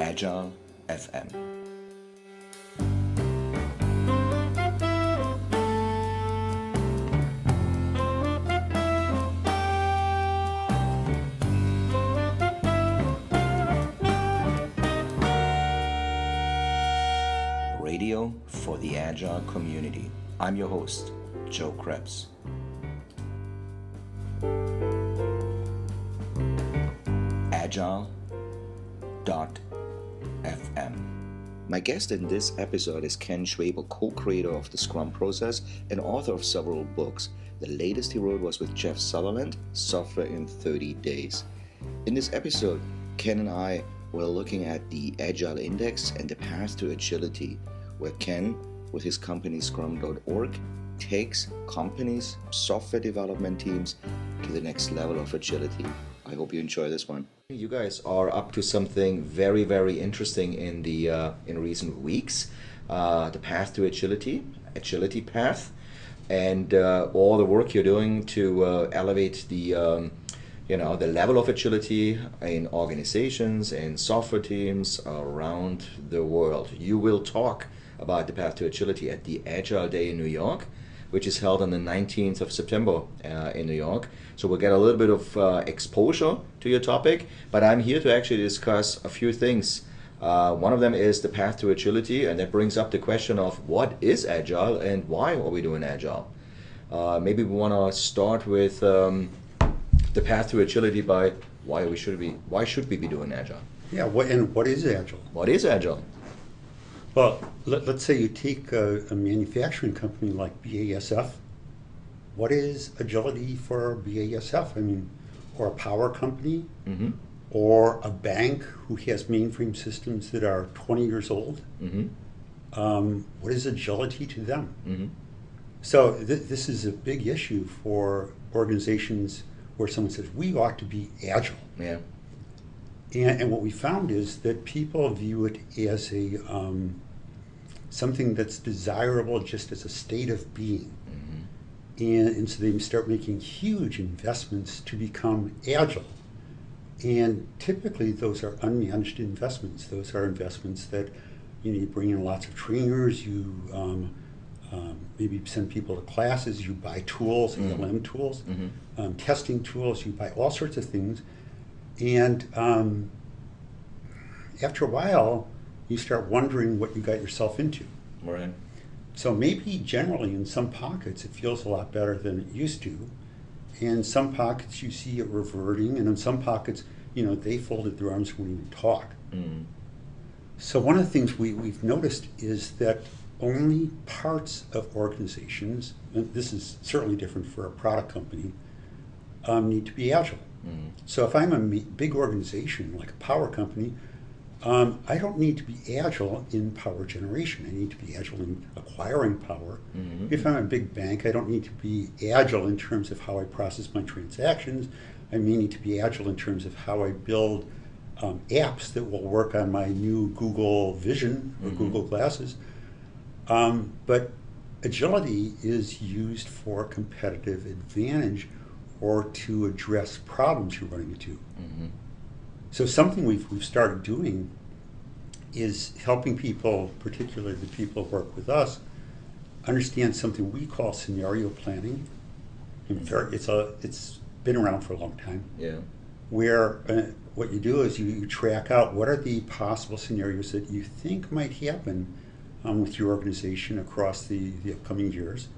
Agile.FM. Radio for the Agile community. I'm your host, Joe Krebs. Agile.FM. My guest in this episode is Ken Schwaber, co-creator of the Scrum process and author of several books. The latest he wrote was with Jeff Sutherland, Software in 30 Days. In this episode, Ken and I were looking at the Agile Index and the path to agility, where Ken, with his company Scrum.org, takes companies, software development teams to the next level of agility. I hope you enjoy this one. You guys are up to something very, very interesting in recent weeks. The path to agility path, and all the work you're doing to elevate the level of agility in organizations and software teams around the world. You will talk about the path to agility at the Agile Day in New York, which is held on the 19th of September in New York. So we'll get a little bit of exposure to your topic, but I'm here to actually discuss a few things. One of them is the path to agility, and that brings up the question of what is Agile and why are we doing Agile? Maybe we want to start with the path to agility by why should we be doing Agile? Yeah, what is Agile? What is Agile? Well, let's say you take a manufacturing company like BASF. What is agility for BASF? Or a power company, or a bank who has mainframe systems that are 20 years old. What is agility to them? So this is a big issue for organizations where someone says, we ought to be agile. Yeah. And what we found is that people view it as a something that's desirable just as a state of being. And so they start making huge investments to become agile. And typically those are unmanaged investments. Those are investments that you bring in lots of trainers, you maybe send people to classes, you buy tools, ALM tools, testing tools, you buy all sorts of things. And after a while, you start wondering what you got yourself into. Right. So maybe generally in some pockets it feels a lot better than it used to. In some pockets you see it reverting, and in some pockets, they folded their arms and wouldn't even talk. So one of the things we've noticed is that only parts of organizations, and this is certainly different for a product company, need to be agile. So if I'm a big organization like a power company, I don't need to be agile in power generation. I need to be agile in acquiring power. If I'm a big bank, I don't need to be agile in terms of how I process my transactions. I may need to be agile in terms of how I build apps that will work on my new Google Vision or Google Glasses. But agility is used for competitive advantage or to address problems you're running into. So something we've started doing is helping people, particularly the people who work with us, understand something we call scenario planning. It's been around for a long time. Yeah. Where what you do is you track out what are the possible scenarios that you think might happen with your organization across the upcoming years.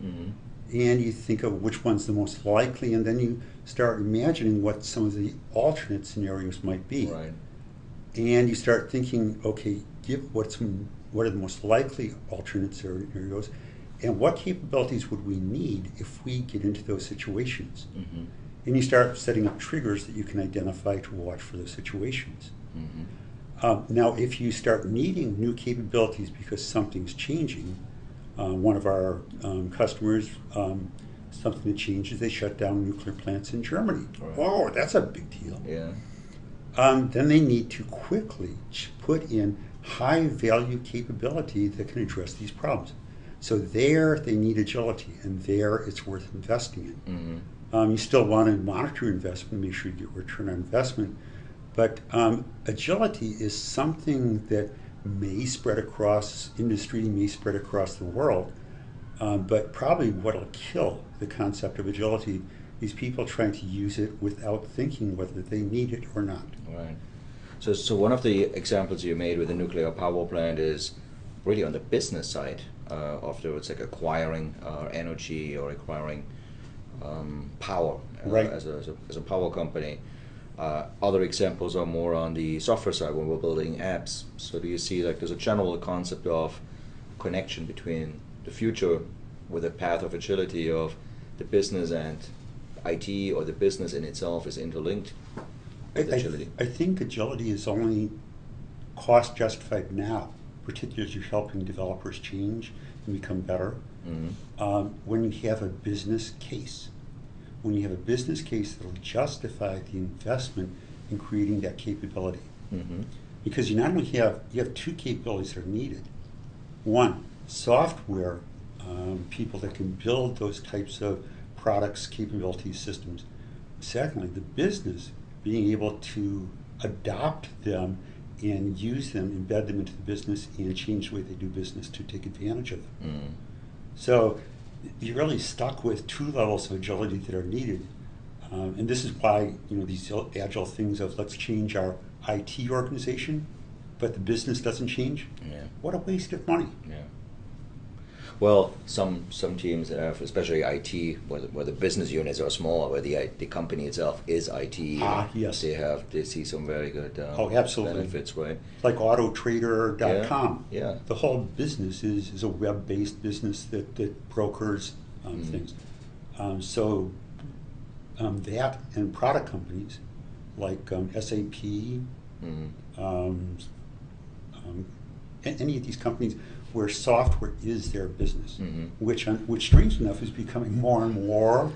And you think of which one's the most likely, and then you start imagining what some of the alternate scenarios might be. Right. And you start thinking, okay, what are the most likely alternate scenarios, and what capabilities would we need if we get into those situations? And you start setting up triggers that you can identify to watch for those situations. Now, if you start needing new capabilities because something's changing, one of our customers, something that changes, they shut down nuclear plants in Germany. Right. Whoa, that's a big deal. Yeah. Then they need to quickly put in high-value capability that can address these problems. So there they need agility, and there it's worth investing in. You still want to monitor investment, make sure you get return on investment, But agility is something that may spread across industry, may spread across the world, but probably what'll kill the concept of agility is people trying to use it without thinking whether they need it or not. Right. So one of the examples you made with the nuclear power plant is really on the business side. Afterwards, like acquiring energy or acquiring power Right. as a power company. Other examples are more on the software side when we're building apps. So do you see like there's a general concept of connection between the future with a path of agility of the business and IT, or the business in itself is interlinked with agility? I think agility is only cost justified now, particularly as you're helping developers change and become better. Mm-hmm. When you have a business case. When you have a business case that will justify the investment in creating that capability. Mm-hmm. Because you not only have two capabilities that are needed. One, software people that can build those types of products, capabilities, systems. Secondly, the business being able to adopt them and use them, embed them into the business, and change the way they do business to take advantage of them. Mm. So you're really stuck with two levels of agility that are needed. And this is why these agile things of let's change our IT organization, but the business doesn't change. Yeah. What a waste of money. Yeah. Well, some teams have, especially IT, where the business units are small, where the company itself is IT. Yes. They see some very good absolutely. benefits, right? Like autotrader.com. Yeah. The whole business is a web-based business that brokers things. So that and product companies like SAP, any of these companies where software is their business, which strangely enough is becoming more and more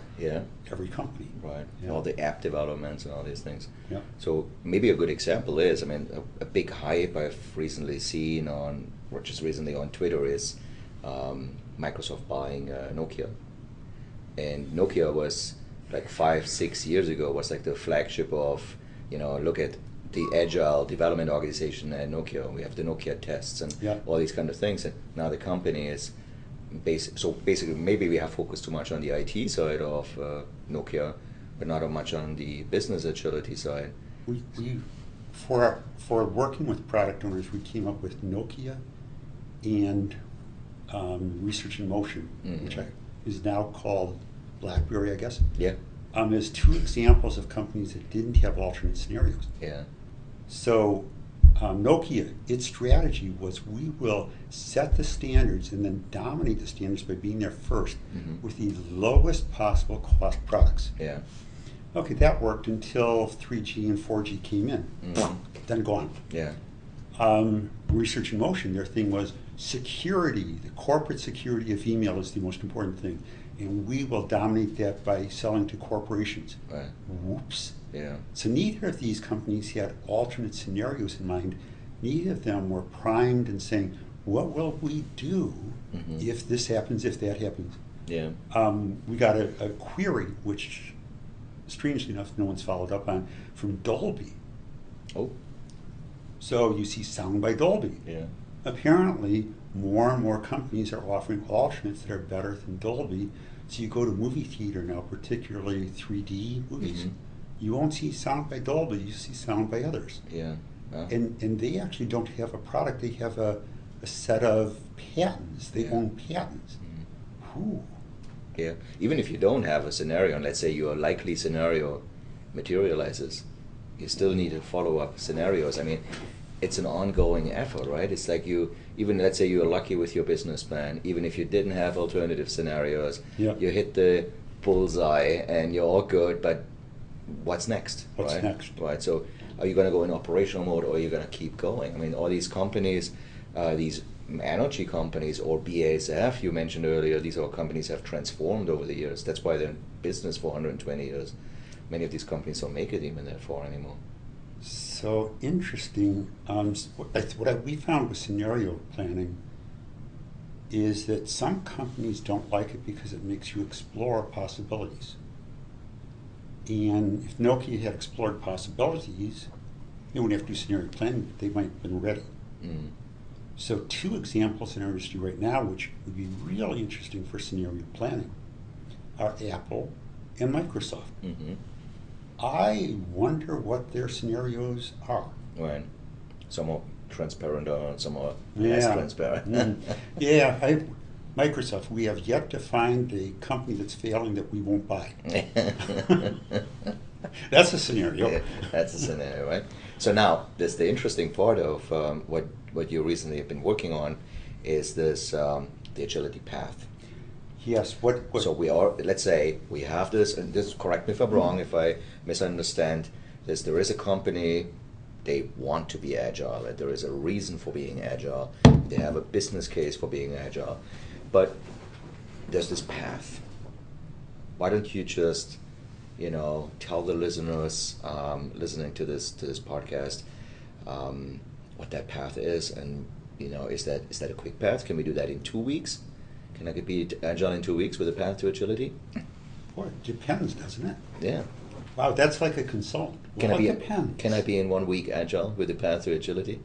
every company. Right. Yeah. All the app developments and all these things. Yeah. So maybe a good example is, a big hype I've recently seen on Twitter is Microsoft buying Nokia. And Nokia was like 5-6 years ago was like the flagship of, look at the Agile development organization at Nokia. We have the Nokia tests and all these kind of things. And now the company is basically maybe we have focused too much on the IT side of Nokia, but not much on the business agility side. We for working with product owners, we came up with Nokia and Research in Motion, which is now called BlackBerry, I guess. Yeah. As two examples of companies that didn't have alternate scenarios. Yeah. So Nokia, its strategy was we will set the standards and then dominate the standards by being there first with the lowest possible cost products. Yeah. Okay, that worked until 3G and 4G came in. Then gone. Yeah. Research in Motion, their thing was security. The corporate security of email is the most important thing. And we will dominate that by selling to corporations. Right. Whoops. Yeah. So neither of these companies had alternate scenarios in mind. Neither of them were primed and saying, what will we do if this happens, if that happens? Yeah. We got a query, which strangely enough no one's followed up on, from Dolby. Oh. So you see sound by Dolby. Yeah. Apparently, more and more companies are offering alternates that are better than Dolby. So you go to movie theater now, particularly 3D movies, you won't see sound by Dolby, you see sound by others. Yeah. And they actually don't have a product, they have a set of patents. They own patents. Yeah. Even if you don't have a scenario, and let's say your likely scenario materializes, you still need to follow up scenarios. It's an ongoing effort, right? It's like let's say you're lucky with your business plan, even if you didn't have alternative scenarios, you hit the bullseye and you're all good, but what's next? What's next? Right, so are you going to go in operational mode or are you going to keep going? All these companies, these energy companies or BASF you mentioned earlier, these all companies have transformed over the years. That's why they're in business for 120 years. Many of these companies don't make it even that far anymore. So interesting. What we found with scenario planning is that some companies don't like it because it makes you explore possibilities. And if Nokia had explored possibilities, They wouldn't have to do scenario planning, but they might have been ready. Mm. So 2 examples in our industry right now, which would be really interesting for scenario planning, are Apple and Microsoft. Mm-hmm. I wonder what their scenarios are. Right. Some are transparent and some are less transparent. Yeah, Microsoft, we have yet to find a company that's failing that we won't buy. That's a scenario. Yeah, that's a scenario, right? So now, the interesting part of what you recently have been working on is this the agility path. Yes. What? So we are. Let's say we have this, and this. Correct me if I'm wrong. If I misunderstand this, there is a company. They want to be agile, and there is a reason for being agile. They have a business case for being agile, but there's this path. Why don't you just, tell the listeners listening to this podcast what that path is, and is that a quick path? Can we do that in 2 weeks? Can I be agile in 2 weeks with a path to agility? Boy, it depends, doesn't it? Yeah. Wow, that's like a consultant. Well, it depends. Can I be in 1 week agile with a path to agility?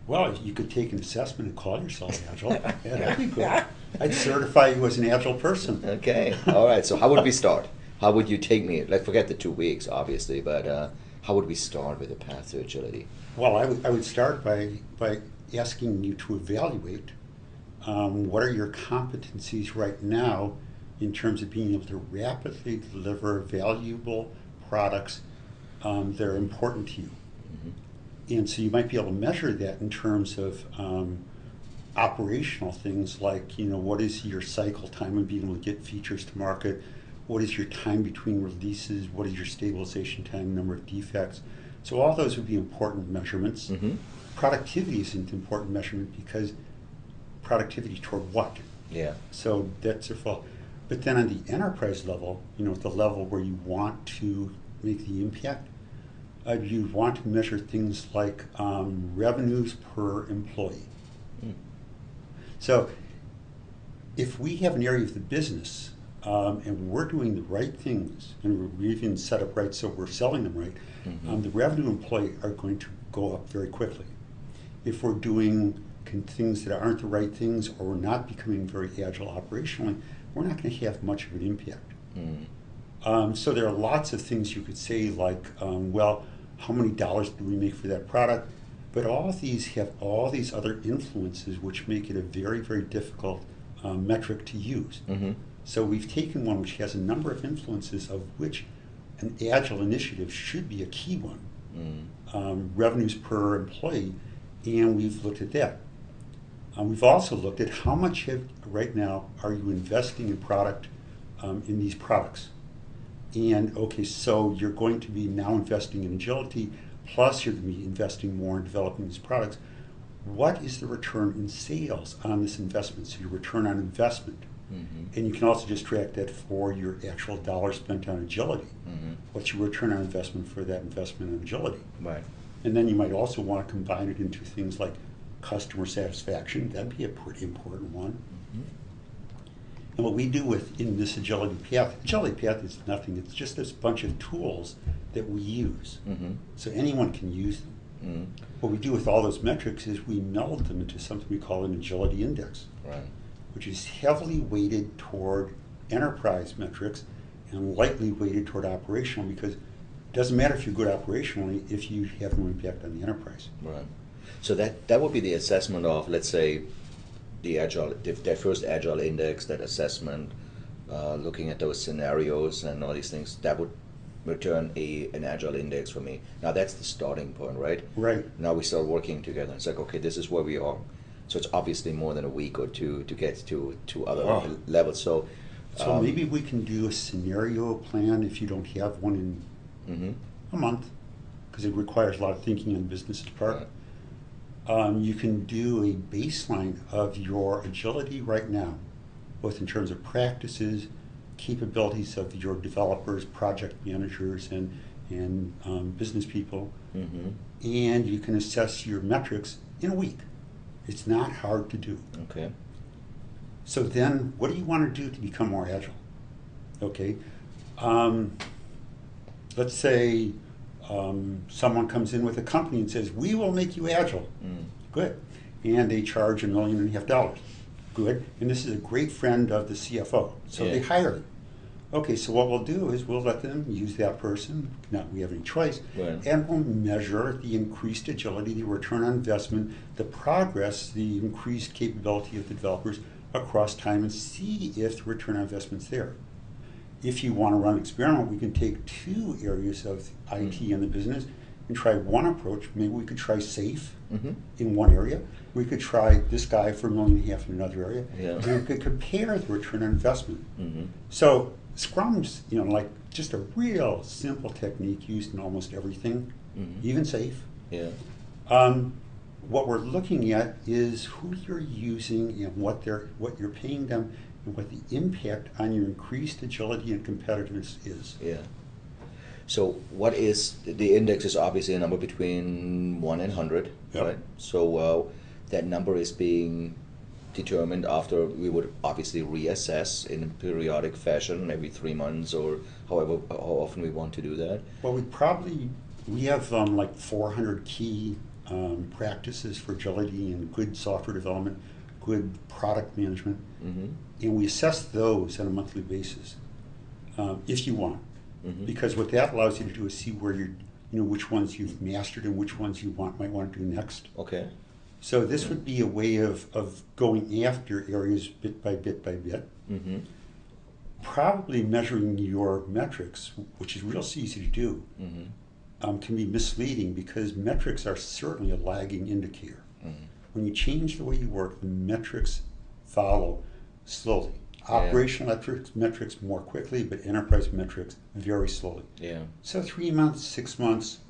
Well, you could take an assessment and call yourself agile. Yeah, that'd be good. I'd certify you as an agile person. Okay. All right. So how would we start? How would you take me? Like, forget the 2 weeks, obviously, but how would we start with a path to agility? Well, I would start by asking you to evaluate what are your competencies right now in terms of being able to rapidly deliver valuable products that are important to you. Mm-hmm. And so you might be able to measure that in terms of operational things like, what is your cycle time and being able to get features to market? What is your time between releases? What is your stabilization time, number of defects? So all those would be important measurements. Mm-hmm. Productivity is an important measurement because productivity toward what? Yeah. So that's your fault. But then on the enterprise level, the level where you want to make the impact, you want to measure things like revenues per employee. Mm. So if we have an area of the business and we're doing the right things, and we're even set up right so we're selling them right, mm-hmm. The revenue employee are going to go up very quickly. If we're doing things that aren't the right things, or we're not becoming very agile operationally, we're not going to have much of an impact. Mm. So there are lots of things you could say, like, well, how many dollars do we make for that product? But all of these have all these other influences which make it a very, very difficult metric to use. Mm-hmm. So we've taken one which has a number of influences, of which an agile initiative should be a key one. Mm. Revenues per employee, and we've looked at that. We've also looked at how much right now are you investing in product, in these products. And okay, so you're going to be now investing in agility, plus you're going to be investing more in developing these products. What is the return in sales on this investment? So your return on investment. Mm-hmm. And you can also just track that for your actual dollar spent on agility. Mm-hmm. What's your return on investment for that investment in agility? Right. And then you might also want to combine it into things like customer satisfaction. That'd be a pretty important one. Mm-hmm. And what we do in this agility path is nothing. It's just this bunch of tools that we use. Mm-hmm. So anyone can use them. Mm-hmm. What we do with all those metrics is we meld them into something we call an agility index, right, which is heavily weighted toward enterprise metrics and lightly weighted toward operational, because it doesn't matter if you're good operationally if you have no impact on the enterprise. Right. So that would be the assessment of, let's say, that first Agile Index, that assessment, looking at those scenarios and all these things, that would return an Agile Index for me. Now that's the starting point, right? Right. Now we start working together. It's like, okay, this is where we are. So it's obviously more than a week or two to get to other levels. So maybe we can do a scenario plan if you don't have one in mm-hmm. a month, because it requires a lot of thinking on the business's part. Right. You can do a baseline of your agility right now, both in terms of practices, capabilities of your developers, project managers, and business people, mm-hmm. and you can assess your metrics in a week. It's not hard to do. Okay. So then, what do you want to do to become more agile? Okay. Let's say Someone comes in with a company and says, we will make you agile. Good. And they charge $1.5 million. Good. And this is a great friend of the CFO. So they hire them. Okay, so what we'll do is we'll let them use that person, not we have any choice, and we'll measure the increased agility, the return on investment, the progress, the increased capability of the developers across time and see if the return on investment's there. If you want to run an experiment, we can take two areas of IT in the business and try one approach. Maybe we could try SAFE in one area. We could try this guy for $1.5 million in another area. And we could compare the return on investment. So Scrum's, like just a real simple technique used in almost everything, even SAFE. What we're looking at is who you're using and what you're paying them and what the impact on your increased agility and competitiveness is. So what is, the index is obviously a number between 1 and 100, right? So that number is being determined after we would obviously reassess in a periodic fashion every 3 months or how often we want to do that. Well, we have like 400 key practices for agility and good software development, good product management, and we assess those on a monthly basis if you want. Because what that allows you to do is see where which ones you've mastered and which ones you might want to do next. Okay. So this would be a way of going after areas bit by bit by bit. Probably measuring your metrics, which is real easy to do, can be misleading because metrics are certainly a lagging indicator. When you change the way you work, the metrics follow slowly. Operational metrics more quickly, but enterprise metrics very slowly. So 3 months, 6 months,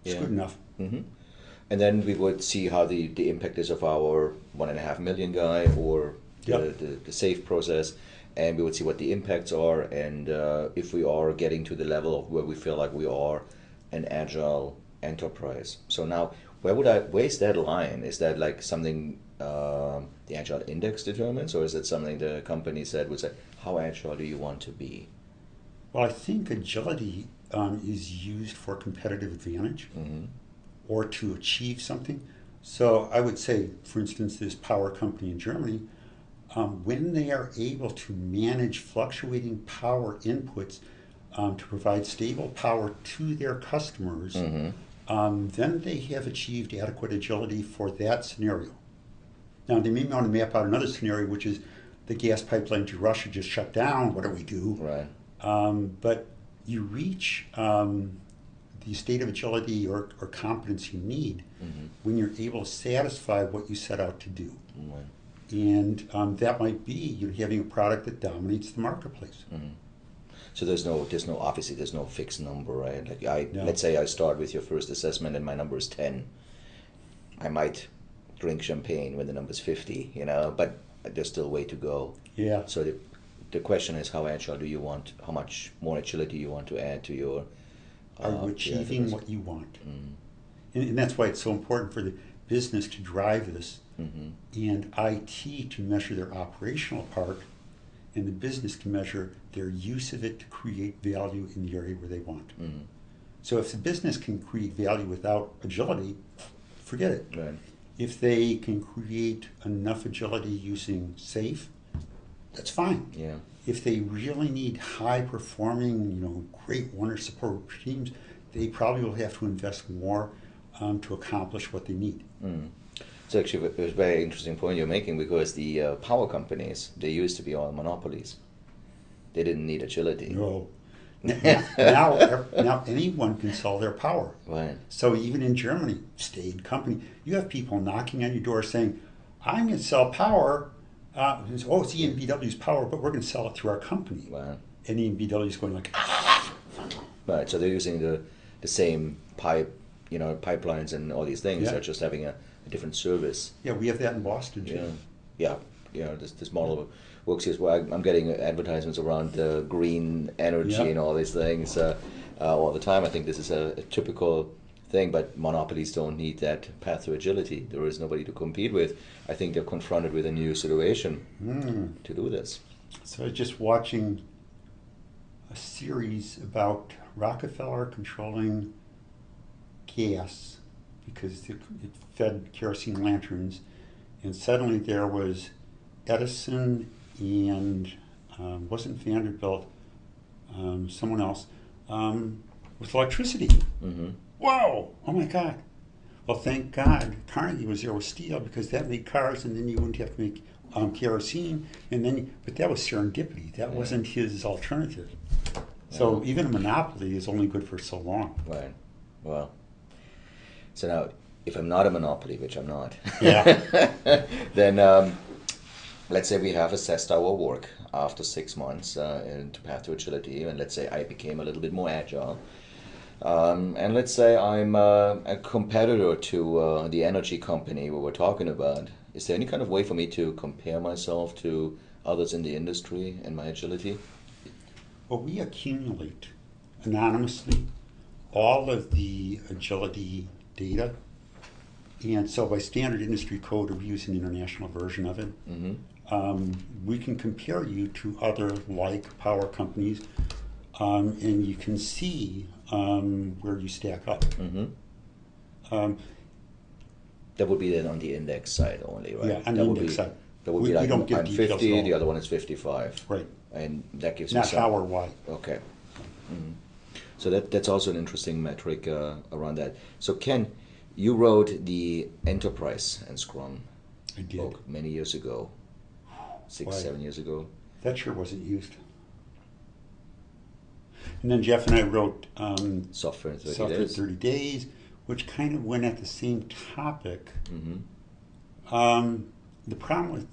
is good enough. And then we would see how the impact is of our 1.5 million guy or the SAFE process, and we would see what the impacts are and if we are getting to the level of where we feel like we are an agile enterprise. So now, where's that line? Is that like something the Agile Index determines, or is it something the company would say, how agile do you want to be? Well, I think agility is used for competitive advantage or to achieve something. So I would say, for instance, this power company in Germany, when they are able to manage fluctuating power inputs to provide stable power to their customers, then they have achieved adequate agility for that scenario. Now, they may want to map out another scenario, which is the gas pipeline to Russia just shut down. What do we do? But you reach the state of agility or competence you need when you're able to satisfy what you set out to do. And that might be having a product that dominates the marketplace. So there's no fixed number, right? Like let's say I start with your first assessment and my number is 10. I might drink champagne when the number's 50, but there's still a way to go. So the question is, how much more agility you want to add to your... Are you achieving what you want? And that's why it's so important for the business to drive this and IT to measure their operational part, and the business can measure their use of it to create value in the area where they want. So if the business can create value without agility, forget it. If they can create enough agility using SAFE, that's fine. If they really need high-performing, great wonder support teams, they probably will have to invest more to accomplish what they need. It's actually a very interesting point you're making, because the power companies, they used to be all monopolies. They didn't need agility. No. Now anyone can sell their power. So even in Germany, state company, you have people knocking on your door saying, I'm going to sell power. It's EnBW's power, but we're going to sell it through our company. And EnBW's going like, Right, so they're using the same pipelines and all these things. They're just having a different service. We have that in Boston too. This model works here as well. I'm getting advertisements around green energy and all these things all the time. I think this is a typical thing, but monopolies don't need that path to agility. There is nobody to compete with. I think they're confronted with a new situation to do this. So I was just watching a series about Rockefeller controlling gas because it fed kerosene lanterns, and suddenly there was Edison and wasn't Vanderbilt, someone else, with electricity. Mm-hmm. Whoa! Oh my God! Well, thank God Carnegie was there with steel because that made cars, and then you wouldn't have to make kerosene. But that was serendipity. That wasn't his alternative. So even a monopoly is only good for so long. Right. Well. So now, if I'm not a monopoly, which I'm not, then let's say we have assessed our work after 6 months into Path to Agility, and let's say I became a little bit more agile. And let's say I'm a competitor to the energy company we were talking about. Is there any kind of way for me to compare myself to others in the industry and my agility? Well, we accumulate anonymously all of the agility data. And so by standard industry code, we use an international version of it. Mm-hmm. We can compare you to other like power companies, and you can see where you stack up. Mm-hmm. That would be then on the index side only, right? Yeah, on the index side. That would be like, we don't get I'm 50, the other one is 55. Right. And that gives Not me some... how or why. Okay. Mm-hmm. So that's also an interesting metric around that. So Ken, you wrote the Enterprise and Scrum book many years ago, 7 years ago. That sure wasn't used. And then Jeff and I wrote Software in 30 Days, which kind of went at the same topic. Mm-hmm. The problem with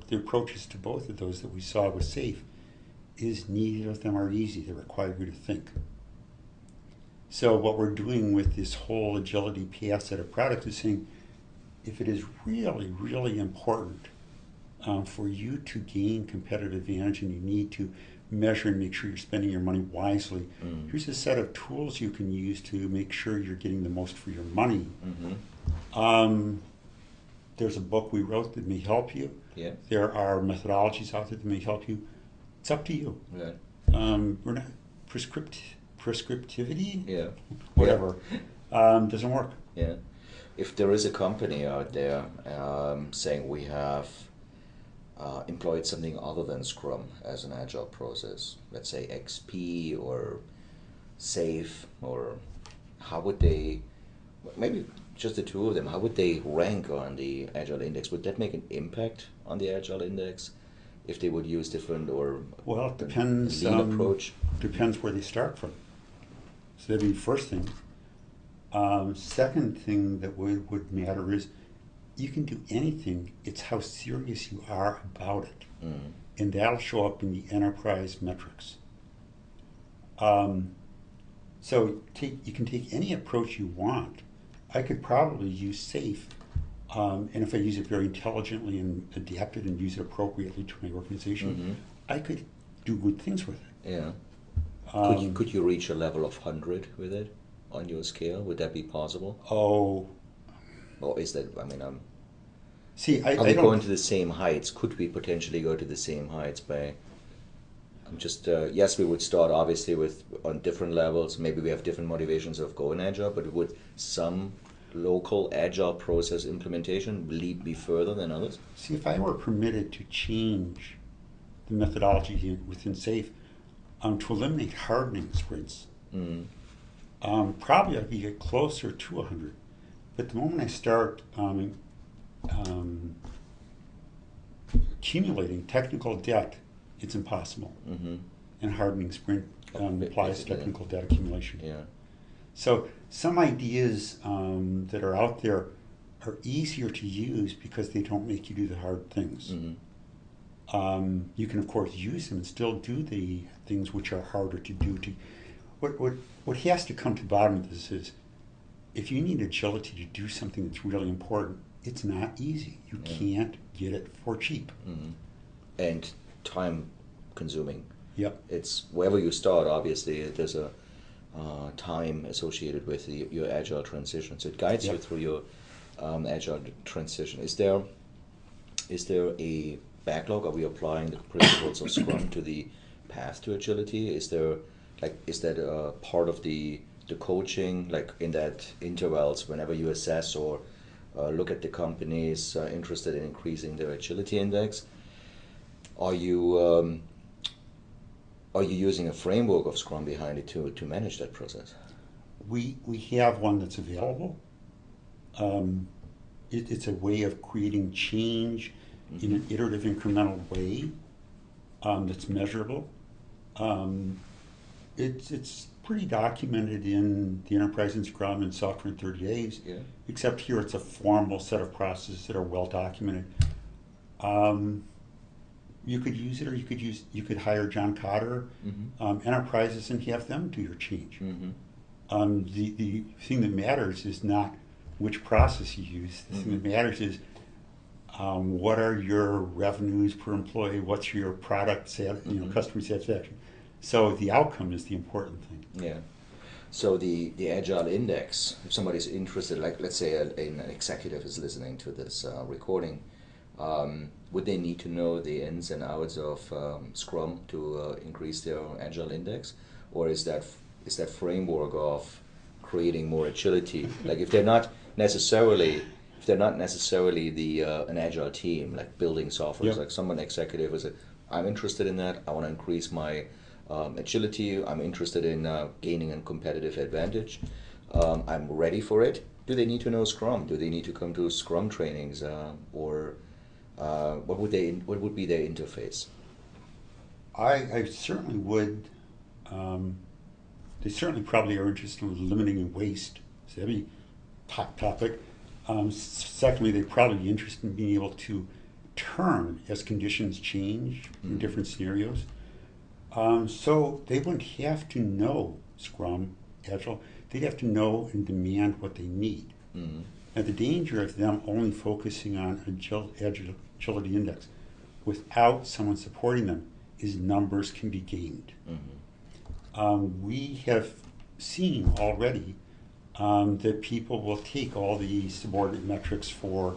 the approaches to both of those that we saw with SAFE is neither of them are easy. They require you to think. So what we're doing with this whole agility path set of products is saying, if it is really, really important for you to gain competitive advantage and you need to measure and make sure you're spending your money wisely, here's a set of tools you can use to make sure you're getting the most for your money. Mm-hmm. There's a book we wrote that may help you. Yeah. There are methodologies out there that may help you. It's up to you. Right. We're not prescriptivity, whatever, doesn't work. Yeah. If there is a company out there saying we have employed something other than Scrum as an agile process, let's say XP or SAFE, or how would they, maybe just the two of them, how would they rank on the Agile Index? Would that make an impact on the Agile Index if they would use different or it depends. lean approach? Depends where they start from. So that'd be the first thing. Second thing that would matter is you can do anything. It's how serious you are about it, and that'll show up in the enterprise metrics. So you can take any approach you want. I could probably use SAFE, and if I use it very intelligently and adapt it and use it appropriately to my organization, I could do good things with it. Yeah. Could you reach a level of 100 with it on your scale? Would that be possible? Oh. Or is that, I mean, are we going to the same heights? Could we potentially go to the same heights by... I'm just, yes, we would start obviously on different levels. Maybe we have different motivations of going agile, but would some local agile process implementation lead me further than others? See, if I were permitted to change the methodology within SAFE to eliminate hardening sprints, probably I'd get closer to 100. But the moment I start accumulating technical debt, it's impossible. And hardening sprint applies technical debt accumulation. Yeah. So some ideas that are out there are easier to use because they don't make you do the hard things. You can, of course, use them and still do the things which are harder to do. What has to come to the bottom of this is, if you need agility to do something that's really important, it's not easy. You can't get it for cheap. And time consuming. Yep. It's wherever you start, obviously, there's a time associated with your agile transition. So it guides you through your agile transition. Is there a backlog? Are we applying the principles of Scrum to the path to agility? Is that part of the the coaching, like in that intervals, whenever you assess or look at the companies interested in increasing their agility index, are you using a framework of Scrum behind it to manage that process? We have one that's available. It's a way of creating change in an iterative, incremental way that's measurable. It's pretty documented in the Enterprise in Scrum and Software in 30 Days, except here it's a formal set of processes that are well documented. You could use it, or you could hire John Cotter, enterprises, and have them do your change. The thing that matters is not which process you use. The thing that matters is what are your revenues per employee, what's your product customer satisfaction. So the outcome is the important thing. Yeah. So the Agile Index, if somebody's interested, like let's say an executive is listening to this recording, would they need to know the ins and outs of Scrum to increase their Agile Index, or is that framework of creating more agility, like if they're not necessarily an agile team, like building software, like someone executive is I'm interested in that, I want to increase my agility, I'm interested in gaining a competitive advantage, I'm ready for it. Do they need to know Scrum? Do they need to come to Scrum trainings, or what would be their interface? I certainly would. They certainly probably are interested in eliminating waste. So that'd be top topic. Secondly, they'd probably be interested in being able to turn as conditions change in different scenarios. So they wouldn't have to know Scrum, Agile. They'd have to know and demand what they need. Now, the danger of them only focusing on Agility Index without someone supporting them is numbers can be gained. We have seen already that people will take all the subordinate metrics for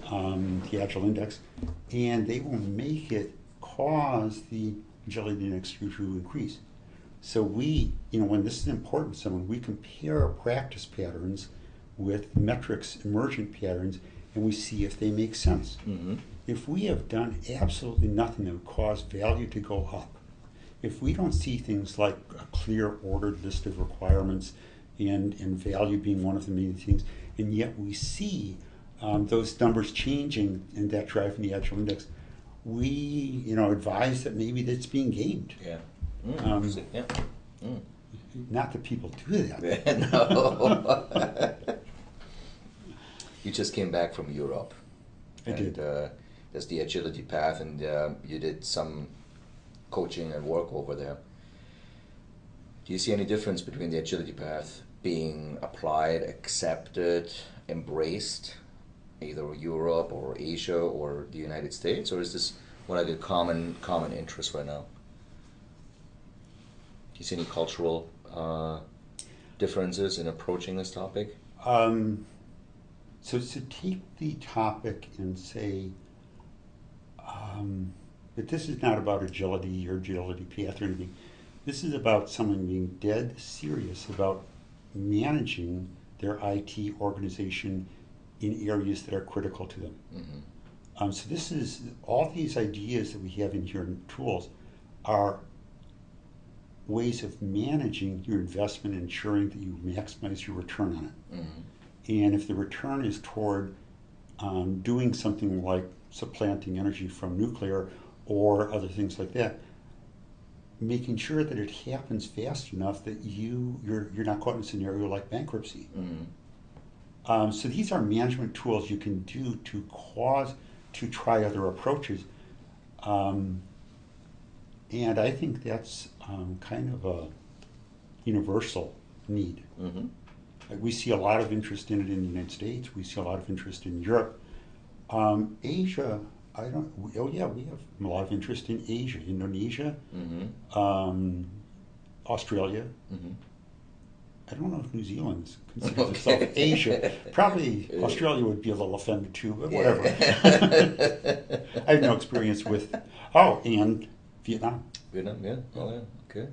the Agile Index, and they will make it cause the Agility Index to increase. So when this is important to someone, we compare practice patterns with metrics, emergent patterns, and we see if they make sense. If we have done absolutely nothing that would cause value to go up, if we don't see things like a clear ordered list of requirements and value being one of the main things, and yet we see those numbers changing and that driving the Agile Index, we advise that maybe that's being gamed. Not that people do that. No. You just came back from Europe. I did. There's the agility path, and you did some coaching and work over there. Do you see any difference between the agility path being applied, accepted, embraced, either Europe or Asia or the United States, or is this one of the common interests right now? Do you see any cultural differences in approaching this topic? So to take the topic and say that this is not about agility or agility path or anything. This is about someone being dead serious about managing their IT organization in areas that are critical to them. So this is all these ideas that we have in here in tools are ways of managing your investment, ensuring that you maximize your return on it. And if the return is toward doing something like supplanting energy from nuclear or other things like that, making sure that it happens fast enough that you're not caught in a scenario like bankruptcy. So these are management tools you can do to try other approaches. And I think that's kind of a universal need. We see a lot of interest in it in the United States. We see a lot of interest in Europe. Asia, we have a lot of interest in Asia, Indonesia, Australia. I don't know if New Zealand's considers itself Asia. Probably Australia would be a little offended too, but whatever. I have no experience with, and Vietnam. Vietnam, yeah. Oh, yeah, okay.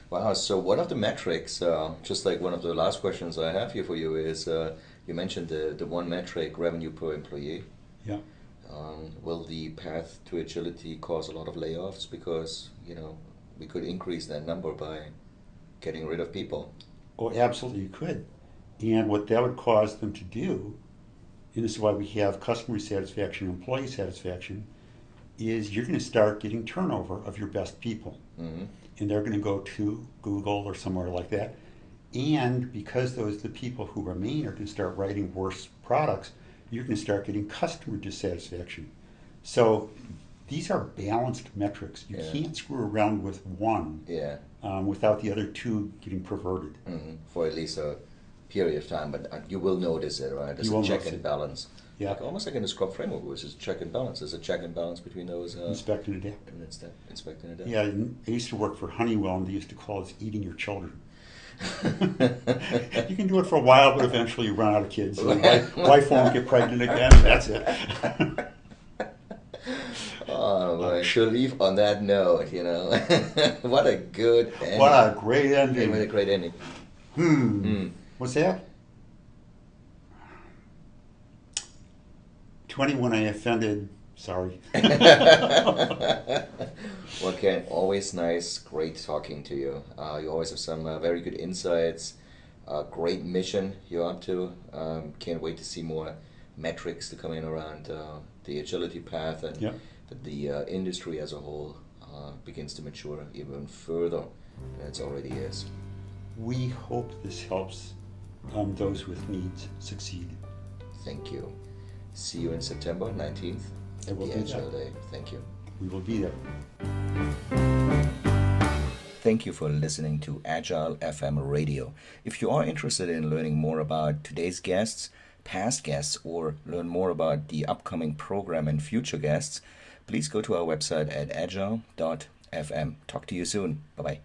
Wow. So one of the metrics, just like one of the last questions I have here for you is, you mentioned the one metric, revenue per employee. Yeah. Will the path to agility cause a lot of layoffs? Because, we could increase that number by getting rid of people. Oh, absolutely, you could. And what that would cause them to do, and this is why we have customer satisfaction, employee satisfaction, is you're going to start getting turnover of your best people. Mm-hmm. And they're going to go to Google or somewhere like that. And because the people who remain are going to start writing worse products, you're going to start getting customer dissatisfaction. So these are balanced metrics. You can't screw around with one without the other two getting perverted. Mm-hmm. For at least a period of time, but you will notice it, right? There's a check and balance. Yeah. Almost like in the Scrum framework, which is check and balance. There's a check and balance between those. Inspect and adapt. And inspect and adapt. Yeah, I used to work for Honeywell, and they used to call us eating your children. You can do it for a while, but eventually you run out of kids. So wife won't get pregnant again. That's it. Oh, I should leave on that note, What a good ending. What a great ending. What a great ending. What's that? 21 I offended. Sorry. Well, Ken, always nice, great talking to you. You always have some very good insights, great mission you're up to. Can't wait to see more metrics to come in around the agility path and that the industry as a whole begins to mature even further than it already is. We hope this helps those with needs succeed. Thank you. See you in September 19th at the Agile Day. Thank you. We will be there. Thank you for listening to Agile.FM Radio. If you are interested in learning more about today's guests, past guests, or learn more about the upcoming program and future guests, please go to our website at Agile.FM. Talk to you soon. Bye-bye.